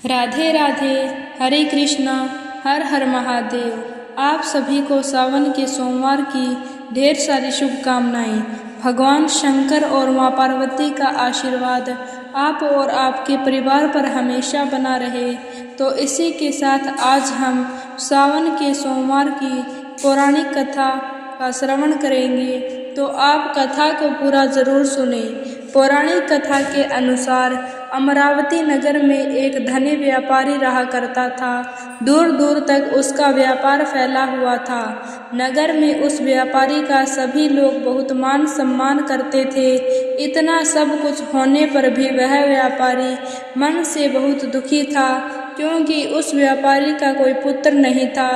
राधे राधे, हरे कृष्णा, हर हर महादेव। आप सभी को सावन के सोमवार की ढेर सारी शुभकामनाएं। भगवान शंकर और माँ पार्वती का आशीर्वाद आप और आपके परिवार पर हमेशा बना रहे। तो इसी के साथ आज हम सावन के सोमवार की पौराणिक कथा का श्रवण करेंगे, तो आप कथा को पूरा जरूर सुने। पौराणिक कथा के अनुसार अमरावती नगर में एक धनी व्यापारी रहा करता था। दूर दूर तक उसका व्यापार फैला हुआ था। नगर में उस व्यापारी का सभी लोग बहुत मान सम्मान करते थे। इतना सब कुछ होने पर भी वह व्यापारी मन से बहुत दुखी था, क्योंकि उस व्यापारी का कोई पुत्र नहीं था।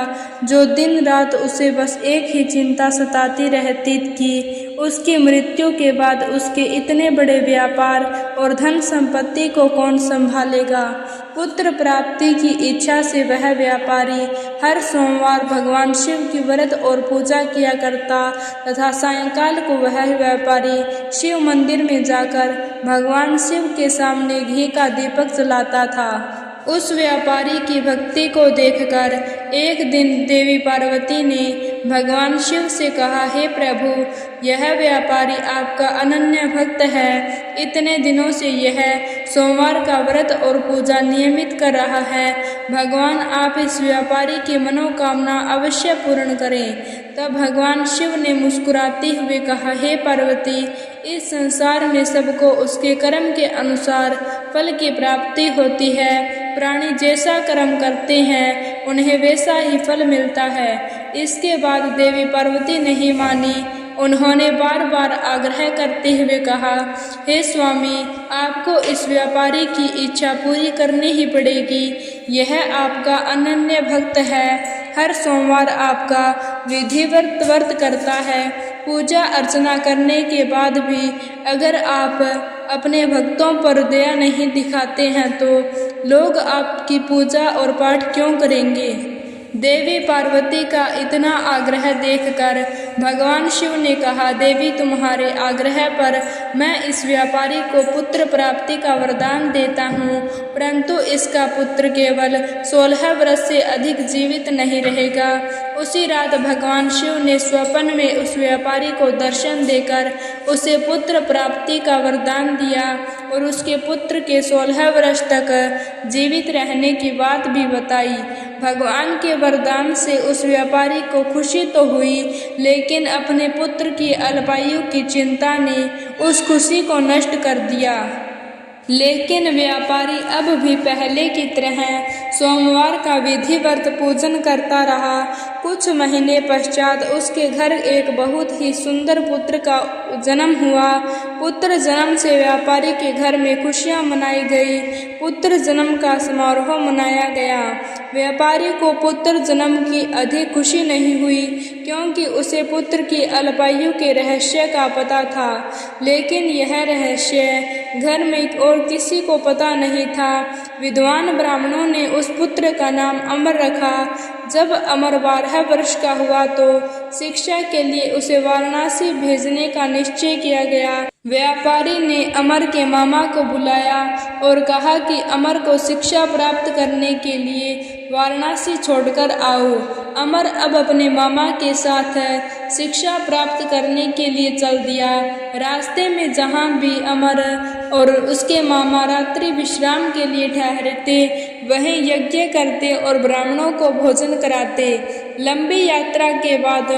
जो दिन रात उसे बस एक ही चिंता सताती रहती कि उसकी मृत्यु के बाद उसके इतने बड़े व्यापार और धन संपत्ति को कौन संभालेगा। पुत्र प्राप्ति की इच्छा से वह व्यापारी हर सोमवार भगवान शिव की व्रत और पूजा किया करता तथा सायंकाल को वह व्यापारी शिव मंदिर में जाकर भगवान शिव के सामने घी का दीपक जलाता था। उस व्यापारी की भक्ति को देखकर एक दिन देवी पार्वती ने भगवान शिव से कहा, हे प्रभु, यह व्यापारी आपका अनन्य भक्त है। इतने दिनों से यह सोमवार का व्रत और पूजा नियमित कर रहा है। भगवान आप इस व्यापारी की मनोकामना अवश्य पूर्ण करें। तब भगवान शिव ने मुस्कुराते हुए कहा, हे पार्वती, इस संसार में सबको उसके कर्म के अनुसार फल की प्राप्ति होती है। प्राणी जैसा कर्म करते हैं उन्हें वैसा ही फल मिलता है। इसके बाद देवी पार्वती नहीं मानी। उन्होंने बार बार आग्रह करते हुए कहा, हे स्वामी, आपको इस व्यापारी की इच्छा पूरी करनी ही पड़ेगी। यह आपका अनन्य भक्त है। हर सोमवार आपका विधिवत व्रत करता है। पूजा अर्चना करने के बाद भी अगर आप अपने भक्तों पर दया नहीं दिखाते हैं तो लोग आपकी पूजा और पाठ क्यों करेंगे। देवी पार्वती का इतना आग्रह देखकर भगवान शिव ने कहा, देवी, तुम्हारे आग्रह पर मैं इस व्यापारी को पुत्र प्राप्ति का वरदान देता हूँ, परंतु इसका पुत्र केवल 16 वर्ष से अधिक जीवित नहीं रहेगा। उसी रात भगवान शिव ने स्वप्न में उस व्यापारी को दर्शन देकर उसे पुत्र प्राप्ति का वरदान दिया और उसके पुत्र के 16 वर्ष तक जीवित रहने की बात भी बताई। भगवान के वरदान से उस व्यापारी को खुशी तो हुई, लेकिन अपने पुत्र की अल्पायु की चिंता ने उस खुशी को नष्ट कर दिया। लेकिन व्यापारी अब भी पहले की तरह सोमवार का विधिवत पूजन करता रहा। कुछ महीने पश्चात उसके घर एक बहुत ही सुंदर पुत्र का जन्म हुआ। पुत्र जन्म से व्यापारी के घर में खुशियां मनाई गई। पुत्र जन्म का समारोह मनाया गया। व्यापारी को पुत्र जन्म की अधिक खुशी नहीं हुई, क्योंकि उसे पुत्र की अल्पायु के रहस्य का पता था। लेकिन यह रहस्य घर में और किसी को पता नहीं था। विद्वान ब्राह्मणों ने उस पुत्र का नाम अमर रखा। जब अमर 12 वर्ष का हुआ तो शिक्षा के लिए उसे वाराणसी भेजने का निश्चय किया गया। व्यापारी ने अमर के मामा को बुलाया और कहा कि अमर को शिक्षा प्राप्त करने के लिए वाराणसी छोड़कर आओ। अमर अब अपने मामा के साथ शिक्षा प्राप्त करने के लिए चल दिया। रास्ते में जहाँ भी अमर और उसके मामा रात्रि विश्राम के लिए ठहरते, वहीं यज्ञ करते और ब्राह्मणों को भोजन कराते। लंबी यात्रा के बाद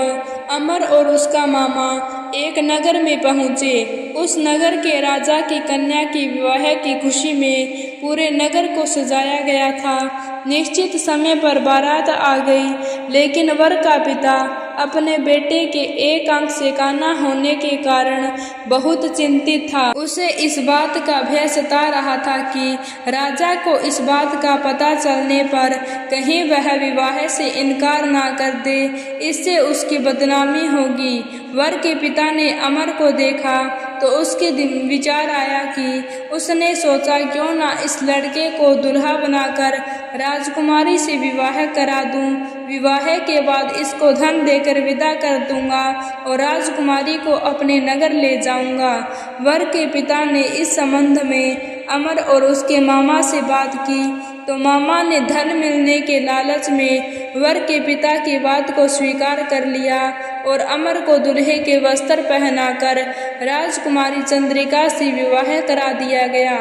अमर और उसका मामा एक नगर में पहुँचे। उस नगर के राजा की कन्या की विवाह की खुशी में पूरे नगर को सजाया गया था। निश्चित समय पर बारात आ गई, लेकिन वर का पिता अपने बेटे के एक आंख से काना होने के कारण बहुत चिंतित था। उसे इस बात का भय सता रहा था कि राजा को इस बात का पता चलने पर कहीं वह विवाह से इनकार ना कर दे, इससे उसकी बदनामी होगी। वर के पिता ने अमर को देखा तो उसके दिन विचार आया कि उसने सोचा, क्यों ना इस लड़के को दुल्हा बनाकर राजकुमारी से विवाह करा दूं। विवाह के बाद इसको धन देकर विदा कर दूंगा और राजकुमारी को अपने नगर ले जाऊंगा। वर के पिता ने इस संबंध में अमर और उसके मामा से बात की तो मामा ने धन मिलने के लालच में वर के पिता की बात को स्वीकार कर लिया और अमर को दूल्हे के वस्त्र पहनाकर राजकुमारी चंद्रिका से विवाह करा दिया गया।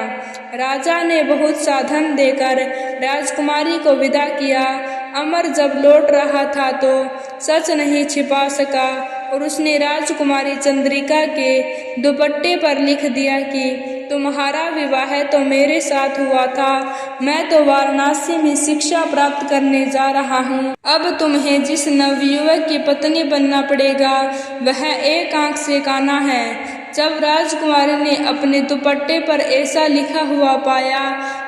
राजा ने बहुत साधन देकर राजकुमारी को विदा किया। अमर जब लौट रहा था तो सच नहीं छिपा सका और उसने राजकुमारी चंद्रिका के दुपट्टे पर लिख दिया कि तुम्हारा विवाह तो मेरे साथ हुआ था, मैं तो वाराणसी में शिक्षा प्राप्त करने जा रहा हूँ। अब तुम्हें जिस नवयुवक की पत्नी बनना पड़ेगा वह एक आंख से काना है। जब राजकुमारी ने अपने दुपट्टे पर ऐसा लिखा हुआ पाया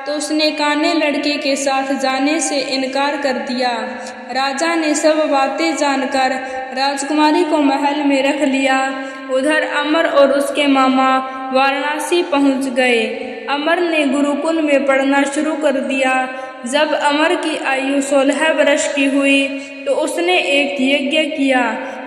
तो उसने काने लड़के के साथ जाने से इनकार कर दिया। राजा ने सब बातें जानकर राजकुमारी को महल में रख लिया। उधर अमर और उसके मामा वाराणसी पहुंच गए। अमर ने गुरुकुल में पढ़ना शुरू कर दिया। जब अमर की आयु 16 वर्ष की हुई तो उसने एक यज्ञ किया।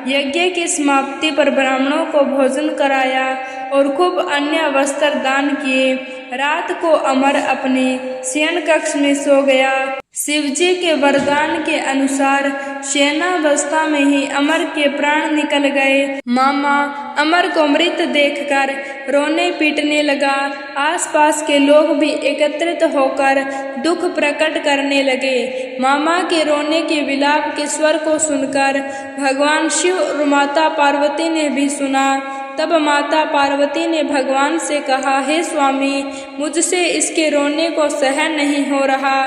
यज्ञ की समाप्ति पर ब्राह्मणों को भोजन कराया और खूब अन्य वस्त्र दान किए। रात को अमर अपने शयन कक्ष में सो गया। शिवजी के वरदान के अनुसार शयनावस्था में ही अमर के प्राण निकल गए। मामा अमर को मृत देखकर रोने पीटने लगा। आसपास के लोग भी एकत्रित होकर दुख प्रकट करने लगे। मामा के रोने के विलाप के स्वर को सुनकर भगवान शिव और माता पार्वती ने भी सुना। तब माता पार्वती ने भगवान से कहा, हे स्वामी, मुझसे इसके रोने को सहन नहीं हो रहा,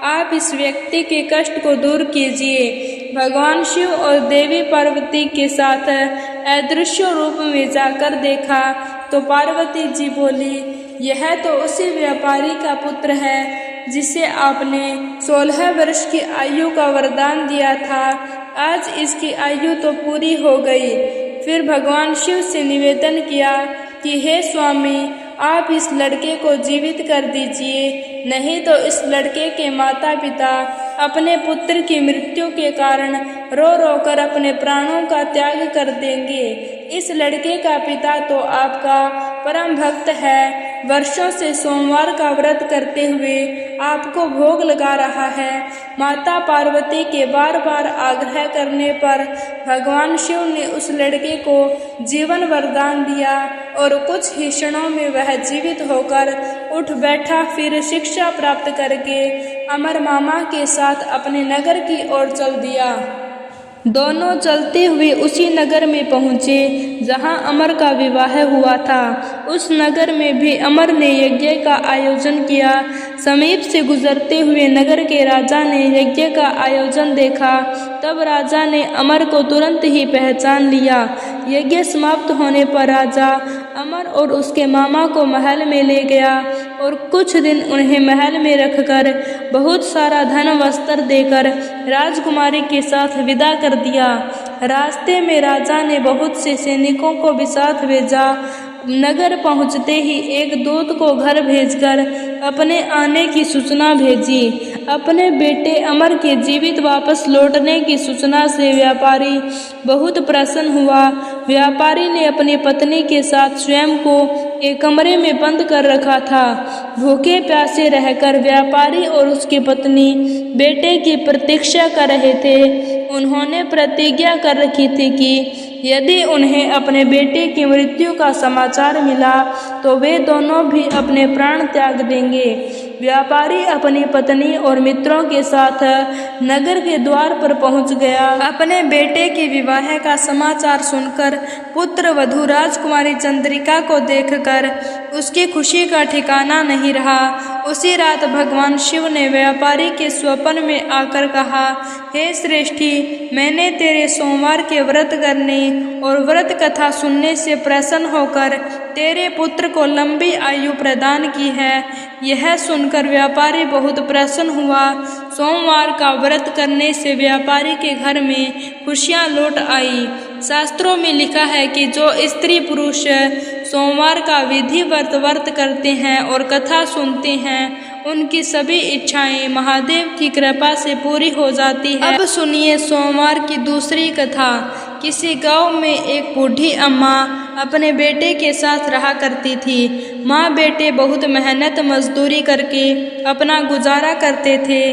आप इस व्यक्ति के कष्ट को दूर कीजिए। भगवान शिव और देवी पार्वती के साथ अदृश्य रूप में जाकर देखा तो पार्वती जी बोली, यह तो उसी व्यापारी का पुत्र है जिसे आपने 16 वर्ष की आयु का वरदान दिया था। आज इसकी आयु तो पूरी हो गई। फिर भगवान शिव से निवेदन किया कि हे स्वामी, आप इस लड़के को जीवित कर दीजिए, नहीं तो इस लड़के के माता पिता अपने पुत्र की मृत्यु के कारण रो रो कर अपने प्राणों का त्याग कर देंगे। इस लड़के का पिता तो आपका परम भक्त है, वर्षों से सोमवार का व्रत करते हुए आपको भोग लगा रहा है। माता पार्वती के बार बार आग्रह करने पर भगवान शिव ने उस लड़के को जीवन वरदान दिया और कुछ ही क्षणों में वह जीवित होकर उठ बैठा। फिर शिक्षा प्राप्त करके अमर मामा के साथ अपने नगर की ओर चल दिया। दोनों चलते हुए उसी नगर में पहुँचे जहाँ अमर का विवाह हुआ था। उस नगर में भी अमर ने यज्ञ का आयोजन किया। समीप से गुजरते हुए नगर के राजा ने यज्ञ का आयोजन देखा। तब राजा ने अमर को तुरंत ही पहचान लिया। यज्ञ समाप्त होने पर राजा अमर और उसके मामा को महल में ले गया और कुछ दिन उन्हें महल में रखकर बहुत सारा धन वस्त्र देकर राजकुमारी के साथ विदा कर दिया। रास्ते में राजा ने बहुत से सैनिकों को भी साथ भेजा। नगर पहुंचते ही एक दूत को घर भेजकर अपने आने की सूचना भेजी। अपने बेटे अमर के जीवित वापस लौटने की सूचना से व्यापारी बहुत प्रसन्न हुआ। व्यापारी ने अपनी पत्नी के साथ स्वयं को एक कमरे में बंद कर रखा था। भूखे प्यासे रहकर व्यापारी और उसकी पत्नी बेटे की प्रतीक्षा कर रहे थे। उन्होंने प्रतिज्ञा कर रखी थी कि यदि उन्हें अपने बेटे की मृत्यु का समाचार मिला तो वे दोनों भी अपने प्राण त्याग देंगे। व्यापारी अपनी पत्नी और मित्रों के साथ नगर के द्वार पर पहुंच गया। अपने बेटे के विवाह का समाचार सुनकर पुत्र वधू राजकुमारी चंद्रिका को देखकर उसकी खुशी का ठिकाना नहीं रहा। उसी रात भगवान शिव ने व्यापारी के स्वप्न में आकर कहा, हे श्रेष्ठी, मैंने तेरे सोमवार के व्रत करने और व्रत कथा सुनने से प्रसन्न होकर तेरे पुत्र को लंबी आयु प्रदान की है। यह सुनकर व्यापारी बहुत प्रसन्न हुआ। सोमवार का व्रत करने से व्यापारी के घर में खुशियां लौट आई। शास्त्रों में लिखा है कि जो स्त्री पुरुष सोमवार का विधिवत व्रत करते हैं और कथा सुनते हैं उनकी सभी इच्छाएं महादेव की कृपा से पूरी हो जाती है। अब सुनिए सोमवार की दूसरी कथा। किसी गांव में एक बूढ़ी अम्मा अपने बेटे के साथ रहा करती थी। माँ बेटे बहुत मेहनत मजदूरी करके अपना गुजारा करते थे।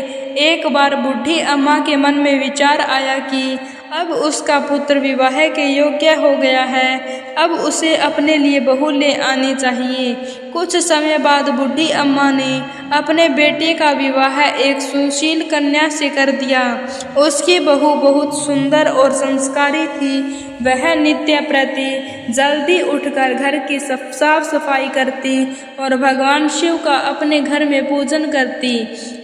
एक बार बूढ़ी अम्मा के मन में विचार आया कि अब उसका पुत्र विवाह के योग्य हो गया है, अब उसे अपने लिए बहू ले आनी चाहिए। कुछ समय बाद बूढ़ी अम्मा ने अपने बेटे का विवाह एक सुशील कन्या से कर दिया। उसकी बहू बहुत सुंदर और संस्कारी थी। वह नित्य प्रति जल्दी उठकर घर की साफ सफाई करती और भगवान शिव का अपने घर में पूजन करती।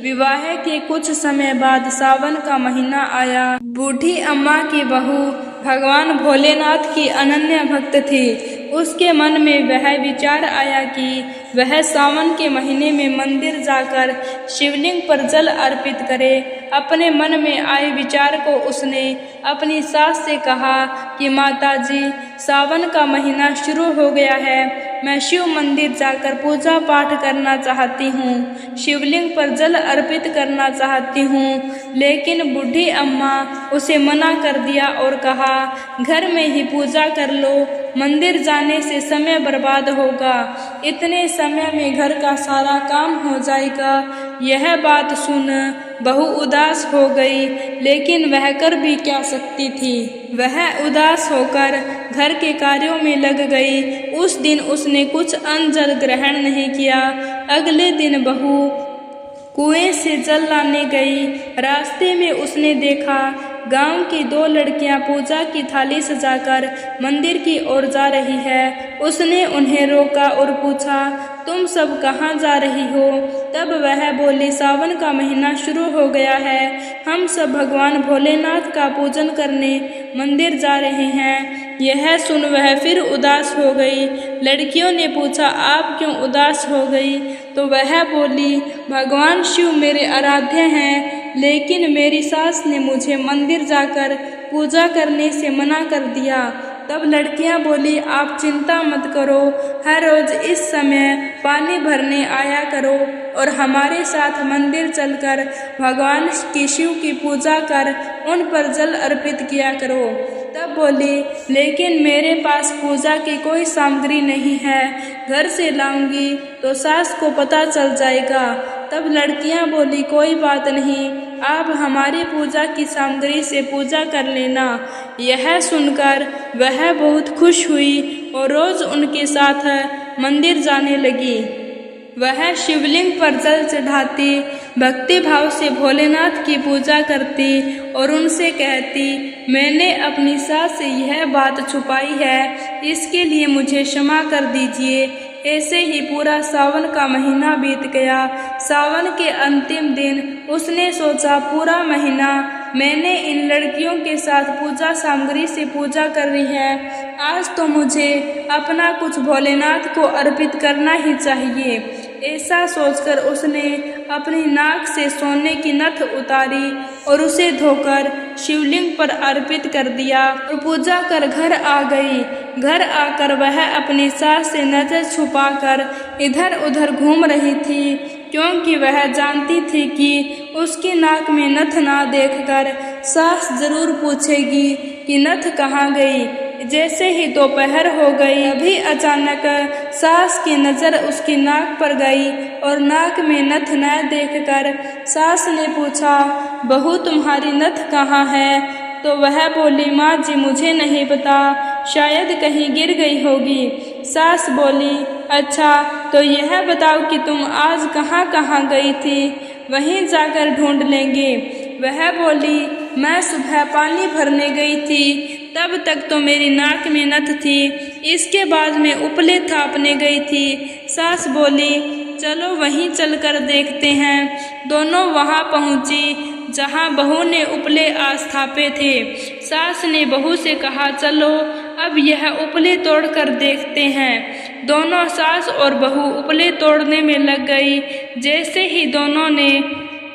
विवाह के कुछ समय बाद सावन का महीना आया। बूढ़ी अम्मा की बहू भगवान भोलेनाथ की अनन्य भक्त थी। उसके मन में वह विचार आया कि वह सावन के महीने में मंदिर जाकर शिवलिंग पर जल अर्पित करे। अपने मन में आए विचार को उसने अपनी सास से कहा कि माताजी, सावन का महीना शुरू हो गया है, मैं शिव मंदिर जाकर पूजा पाठ करना चाहती हूँ, शिवलिंग पर जल अर्पित करना चाहती हूँ। लेकिन बूढ़ी अम्मा उसे मना कर दिया और कहा, घर में ही पूजा कर लो, मंदिर जाने से समय बर्बाद होगा, इतने समय में घर का सारा काम हो जाएगा। यह बात सुन बहू उदास हो गई, लेकिन वह कर भी क्या सकती थी। वह उदास होकर घर के कार्यों में लग गई। उस दिन उसने कुछ अन्न जल ग्रहण नहीं किया। अगले दिन बहू कुएं से जल लाने गई। रास्ते में उसने देखा गांव की दो लड़कियां पूजा की थाली सजाकर मंदिर की ओर जा रही है। उसने उन्हें रोका और पूछा, तुम सब कहाँ जा रही हो? तब वह बोली, सावन का महीना शुरू हो गया है, हम सब भगवान भोलेनाथ का पूजन करने मंदिर जा रहे हैं। यह सुन वह फिर उदास हो गई। लड़कियों ने पूछा, आप क्यों उदास हो गई? तो वह बोली, भगवान शिव मेरे आराध्य हैं, लेकिन मेरी सास ने मुझे मंदिर जाकर पूजा करने से मना कर दिया। तब लड़कियां बोली, आप चिंता मत करो, हर रोज इस समय पानी भरने आया करो और हमारे साथ मंदिर चलकर भगवान की शिव की पूजा कर उन पर जल अर्पित किया करो। तब बोली, लेकिन मेरे पास पूजा की कोई सामग्री नहीं है, घर से लाऊंगी तो सास को पता चल जाएगा। तब लड़कियां बोली, कोई बात नहीं, आप हमारी पूजा की सामग्री से पूजा कर लेना। यह सुनकर वह बहुत खुश हुई और रोज उनके साथ मंदिर जाने लगी। वह शिवलिंग पर जल चढ़ाती, भक्ति भाव से भोलेनाथ की पूजा करती और उनसे कहती, मैंने अपनी सास से यह बात छुपाई है, इसके लिए मुझे क्षमा कर दीजिए। ऐसे ही पूरा सावन का महीना बीत गया। सावन के अंतिम दिन उसने सोचा, पूरा महीना मैंने इन लड़कियों के साथ पूजा सामग्री से पूजा कर रही है, आज तो मुझे अपना कुछ भोलेनाथ को अर्पित करना ही चाहिए। ऐसा सोचकर उसने अपनी नाक से सोने की नथ उतारी और उसे धोकर शिवलिंग पर अर्पित कर दिया और पूजा कर घर आ गई। घर आकर वह अपनी सास से नजर छुपाकर इधर उधर घूम रही थी, क्योंकि वह जानती थी कि उसकी नाक में नथ ना देखकर सास जरूर पूछेगी कि नथ कहाँ गई। जैसे ही दोपहर हो गई, अभी अचानक सास की नज़र उसकी नाक पर गई और नाक में नथ न देखकर सास ने पूछा, बहू तुम्हारी नथ कहाँ है? तो वह बोली, माँ जी मुझे नहीं पता, शायद कहीं गिर गई होगी। सास बोली, अच्छा तो यह बताओ कि तुम आज कहाँ कहाँ गई थी, वहीं जाकर ढूंढ लेंगे। वह बोली, मैं सुबह पानी भरने गई थी, तब तक तो मेरी नाक में नथ थी, इसके बाद मैं उपले थापने गई थी। सास बोली, चलो वहीं चलकर देखते हैं। दोनों वहां पहुंची जहां बहू ने उपले आस्थापे थे। सास ने बहू से कहा, चलो अब यह उपले तोड़कर देखते हैं। दोनों सास और बहू उपले तोड़ने में लग गई। जैसे ही दोनों ने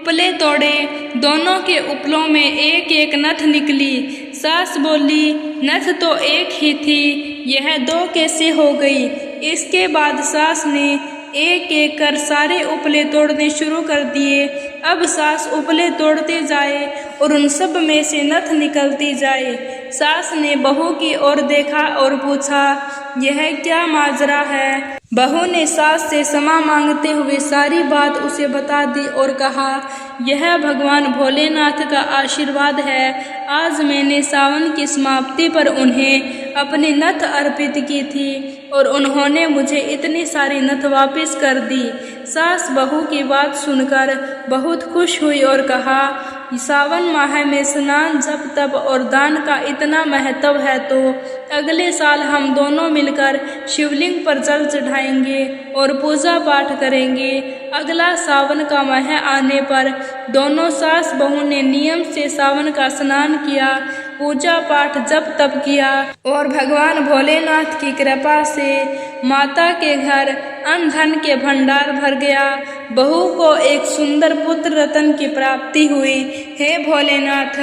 उपले तोड़े, दोनों के उपलों में एक एक नथ निकली। सास बोली, नथ तो एक ही थी, यह दो कैसे हो गई? इसके बाद सास ने एक एक कर सारे उपले तोड़ने शुरू कर दिए। अब सास उपले तोड़ते जाए और उन सब में से नथ निकलती जाए। सास ने बहू की ओर देखा और पूछा, यह क्या माजरा है? बहू ने सास से क्षमा मांगते हुए सारी बात उसे बता दी और कहा, यह भगवान भोलेनाथ का आशीर्वाद है। आज मैंने सावन की समाप्ति पर उन्हें अपनी नथ अर्पित की थी और उन्होंने मुझे इतनी सारी नथ वापस कर दी। सास बहू की बात सुनकर बहुत खुश हुई और कहा, सावन माह में स्नान, जप, तप और दान का इतना महत्व है तो अगले साल हम दोनों मिलकर शिवलिंग पर जल चढ़ाएंगे और पूजा पाठ करेंगे। अगला सावन का माह आने पर दोनों सास बहू ने नियम से सावन का स्नान किया, पूजा पाठ, जप, तप किया और भगवान भोलेनाथ की कृपा से माता के घर अन्न धन के भंडार भर गया। बहू को एक सुंदर पुत्र रत्न की प्राप्ति हुई। हे भोलेनाथ,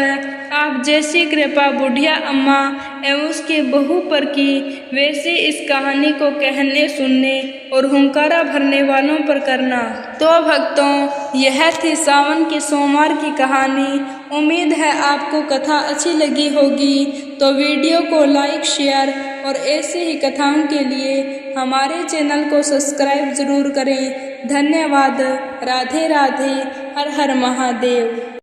आप जैसी कृपा बुढ़िया अम्मा एवं उसकी बहू पर की, वैसे इस कहानी को कहने, सुनने और हुंकारा भरने वालों पर करना। तो भक्तों, यह थी सावन के सोमवार की कहानी। उम्मीद है आपको कथा अच्छी लगी होगी। तो वीडियो को लाइक, शेयर और ऐसे ही कथाओं के लिए हमारे चैनल को सब्सक्राइब जरूर करें। धन्यवाद। राधे राधे। हर हर महादेव।